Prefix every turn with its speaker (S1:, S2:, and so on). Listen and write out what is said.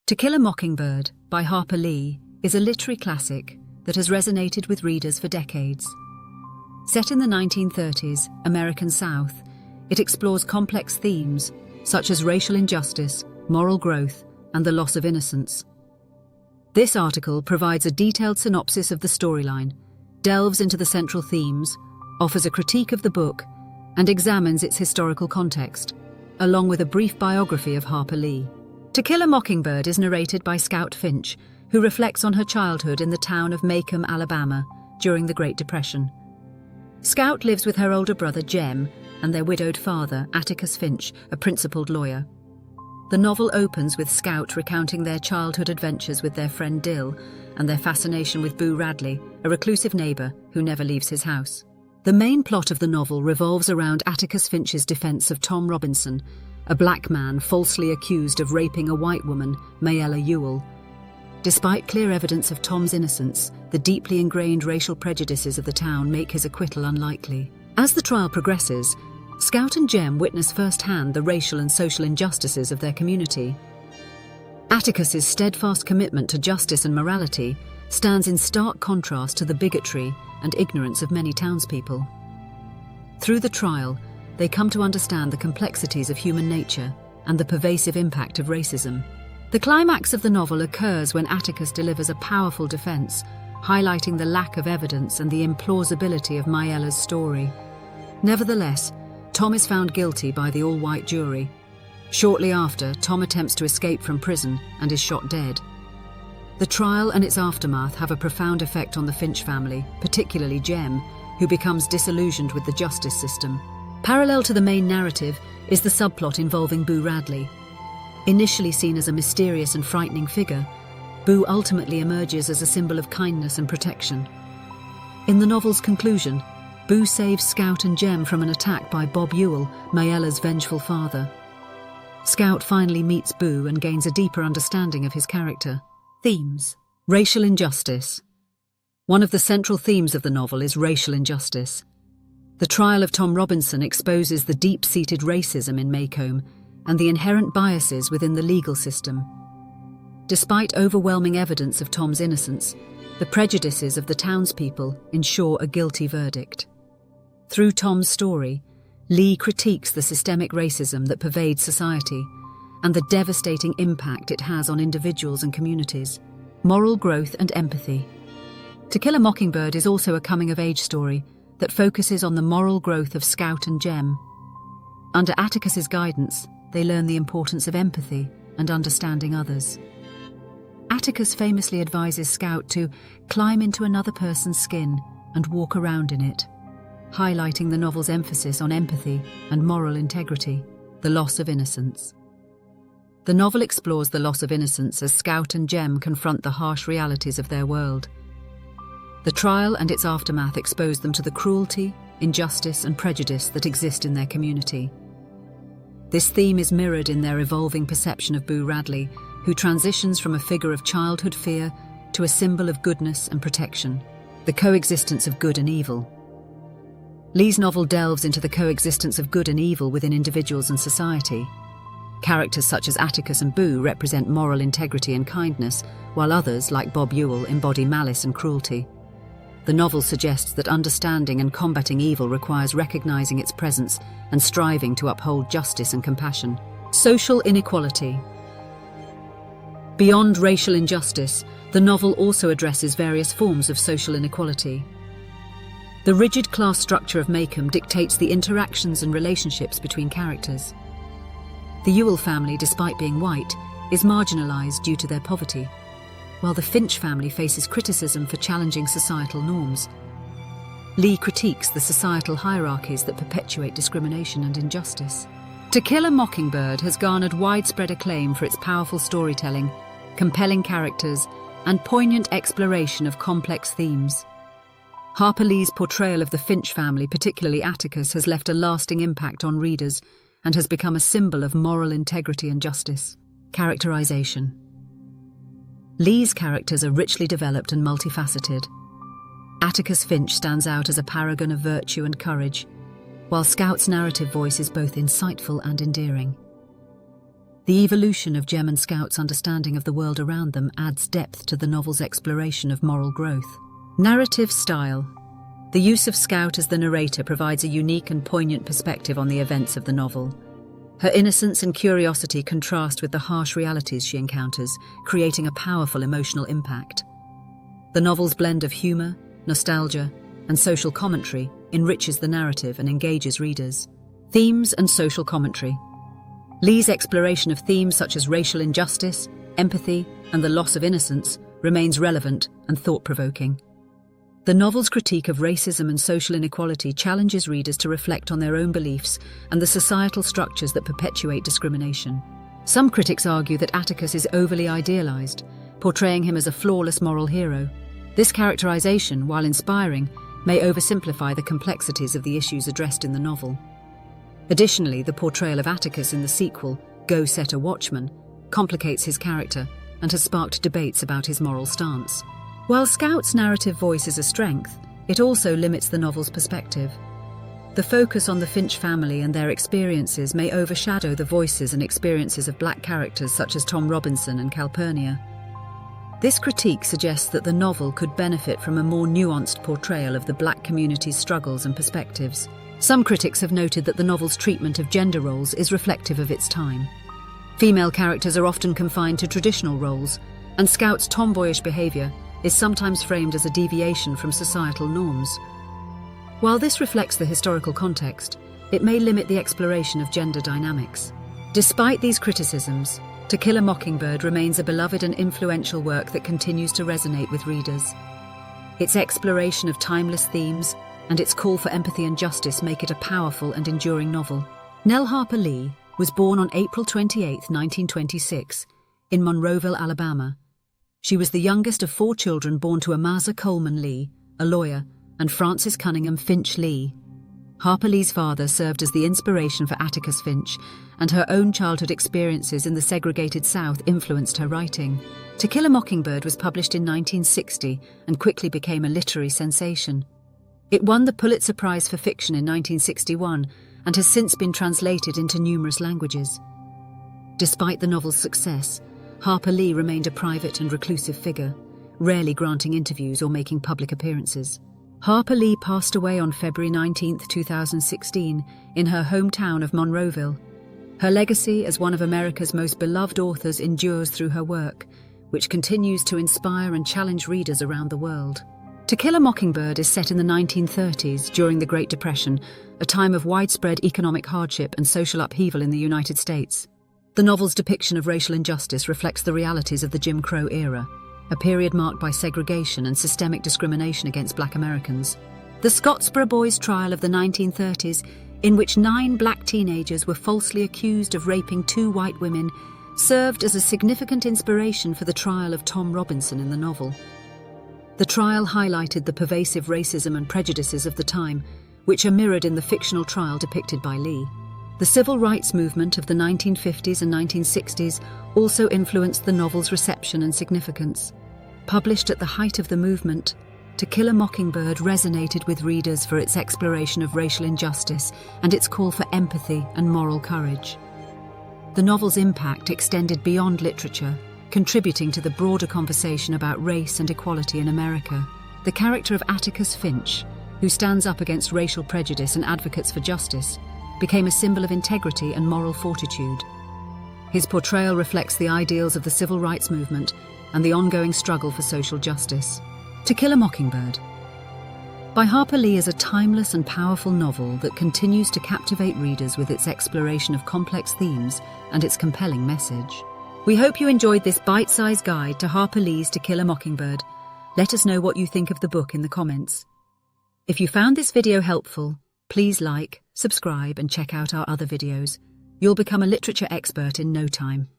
S1: To Kill a Mockingbird by Harper Lee is a literary classic that has resonated with readers for decades. Set in the 1930s American South, it explores complex themes such as racial injustice, moral growth, and the loss of innocence. This article provides a detailed synopsis of the storyline, delves into the central themes, offers a critique of the book, and examines its historical context, along with a brief biography of Harper Lee. To Kill a Mockingbird is narrated by Scout Finch, who reflects on her childhood in the town of Macomb, Alabama, during the Great Depression. Scout lives with her older brother Jem and their widowed father, Atticus Finch, a principled lawyer. The novel opens with Scout recounting their childhood adventures with their friend Dill and their fascination with Boo Radley, a reclusive neighbour who never leaves his house. The main plot of the novel revolves around Atticus Finch's defence of Tom Robinson, a black man falsely accused of raping a white woman, Mayella Ewell. Despite clear evidence of Tom's innocence, the deeply ingrained racial prejudices of the town make his acquittal unlikely. As the trial progresses, Scout and Jem witness firsthand the racial and social injustices of their community. Atticus's steadfast commitment to justice and morality stands in stark contrast to the bigotry and ignorance of many townspeople. Through the trial, they come to understand the complexities of human nature and the pervasive impact of racism. The climax of the novel occurs when Atticus delivers a powerful defense, highlighting the lack of evidence and the implausibility of Mayella's story. Nevertheless, Tom is found guilty by the all-white jury. Shortly after, Tom attempts to escape from prison and is shot dead. The trial and its aftermath have a profound effect on the Finch family, particularly Jem, who becomes disillusioned with the justice system. Parallel to the main narrative is the subplot involving Boo Radley. Initially seen as a mysterious and frightening figure, Boo ultimately emerges as a symbol of kindness and protection. In the novel's conclusion, Boo saves Scout and Jem from an attack by Bob Ewell, Mayella's vengeful father. Scout finally meets Boo and gains a deeper understanding of his character. Themes: racial injustice. One of the central themes of the novel is racial injustice. The trial of Tom Robinson exposes the deep-seated racism in Macomb and the inherent biases within the legal system. Despite overwhelming evidence of Tom's innocence, the prejudices of the townspeople ensure a guilty verdict. Through Tom's story, Lee critiques the systemic racism that pervades society and the devastating impact it has on individuals and communities. Moral growth and empathy. To Kill a Mockingbird is also a coming-of-age story that focuses on the moral growth of Scout and Jem. Under Atticus's guidance, they learn the importance of empathy and understanding others. Atticus famously advises Scout to climb into another person's skin and walk around in it, highlighting the novel's emphasis on empathy and moral integrity, the loss of innocence. The novel explores the loss of innocence as Scout and Jem confront the harsh realities of their world. The trial and its aftermath expose them to the cruelty, injustice, and prejudice that exist in their community. This theme is mirrored in their evolving perception of Boo Radley, who transitions from a figure of childhood fear to a symbol of goodness and protection, the coexistence of good and evil. Lee's novel delves into the coexistence of good and evil within individuals and society. Characters such as Atticus and Boo represent moral integrity and kindness, while others, like Bob Ewell, embody malice and cruelty. The novel suggests that understanding and combating evil requires recognizing its presence and striving to uphold justice and compassion. Social inequality. Beyond racial injustice, the novel also addresses various forms of social inequality. The rigid class structure of Macomb dictates the interactions and relationships between characters. The Ewell family, despite being white, is marginalized due to their poverty, while the Finch family faces criticism for challenging societal norms. Lee critiques the societal hierarchies that perpetuate discrimination and injustice. To Kill a Mockingbird has garnered widespread acclaim for its powerful storytelling, compelling characters, and poignant exploration of complex themes. Harper Lee's portrayal of the Finch family, particularly Atticus, has left a lasting impact on readers and has become a symbol of moral integrity and justice. Characterization. Lee's characters are richly developed and multifaceted. Atticus Finch stands out as a paragon of virtue and courage, while Scout's narrative voice is both insightful and endearing. The evolution of Gem and Scout's understanding of the world around them adds depth to the novel's exploration of moral growth. Narrative style. The use of Scout as the narrator provides a unique and poignant perspective on the events of the novel. Her innocence and curiosity contrast with the harsh realities she encounters, creating a powerful emotional impact. The novel's blend of humour, nostalgia, and social commentary enriches the narrative and engages readers. Themes and social commentary. Lee's exploration of themes such as racial injustice, empathy, and the loss of innocence remains relevant and thought-provoking. The novel's critique of racism and social inequality challenges readers to reflect on their own beliefs and the societal structures that perpetuate discrimination. Some critics argue that Atticus is overly idealized, portraying him as a flawless moral hero. This characterization, while inspiring, may oversimplify the complexities of the issues addressed in the novel. Additionally, the portrayal of Atticus in the sequel, Go Set a Watchman, complicates his character and has sparked debates about his moral stance. While Scout's narrative voice is a strength, it also limits the novel's perspective. The focus on the Finch family and their experiences may overshadow the voices and experiences of black characters such as Tom Robinson and Calpurnia. This critique suggests that the novel could benefit from a more nuanced portrayal of the black community's struggles and perspectives. Some critics have noted that the novel's treatment of gender roles is reflective of its time. Female characters are often confined to traditional roles, and Scout's tomboyish behaviour is sometimes framed as a deviation from societal norms. While this reflects the historical context, it may limit the exploration of gender dynamics. Despite these criticisms, To Kill a Mockingbird remains a beloved and influential work that continues to resonate with readers. Its exploration of timeless themes and its call for empathy and justice make it a powerful and enduring novel. Nell Harper Lee was born on April 28, 1926, in Monroeville, Alabama. She was the youngest of 4 children born to Amasa Coleman Lee, a lawyer, and Frances Cunningham Finch Lee. Harper Lee's father served as the inspiration for Atticus Finch, and her own childhood experiences in the segregated South influenced her writing. To Kill a Mockingbird was published in 1960 and quickly became a literary sensation. It won the Pulitzer Prize for Fiction in 1961 and has since been translated into numerous languages. Despite the novel's success, Harper Lee remained a private and reclusive figure, rarely granting interviews or making public appearances. Harper Lee passed away on February 19, 2016, in her hometown of Monroeville. Her legacy as one of America's most beloved authors endures through her work, which continues to inspire and challenge readers around the world. To Kill a Mockingbird is set in the 1930s during the Great Depression, a time of widespread economic hardship and social upheaval in the United States. The novel's depiction of racial injustice reflects the realities of the Jim Crow era, a period marked by segregation and systemic discrimination against black Americans. The Scottsboro Boys trial of the 1930s, in which 9 black teenagers were falsely accused of raping 2 white women, served as a significant inspiration for the trial of Tom Robinson in the novel. The trial highlighted the pervasive racism and prejudices of the time, which are mirrored in the fictional trial depicted by Lee. The civil rights movement of the 1950s and 1960s also influenced the novel's reception and significance. Published at the height of the movement, To Kill a Mockingbird resonated with readers for its exploration of racial injustice and its call for empathy and moral courage. The novel's impact extended beyond literature, contributing to the broader conversation about race and equality in America. The character of Atticus Finch, who stands up against racial prejudice and advocates for justice, became a symbol of integrity and moral fortitude. His portrayal reflects the ideals of the civil rights movement and the ongoing struggle for social justice. To Kill a Mockingbird by Harper Lee is a timeless and powerful novel that continues to captivate readers with its exploration of complex themes and its compelling message. We hope you enjoyed this bite-sized guide to Harper Lee's To Kill a Mockingbird. Let us know what you think of the book in the comments. If you found this video helpful, please like, subscribe and check out our other videos. You'll become a literature expert in no time.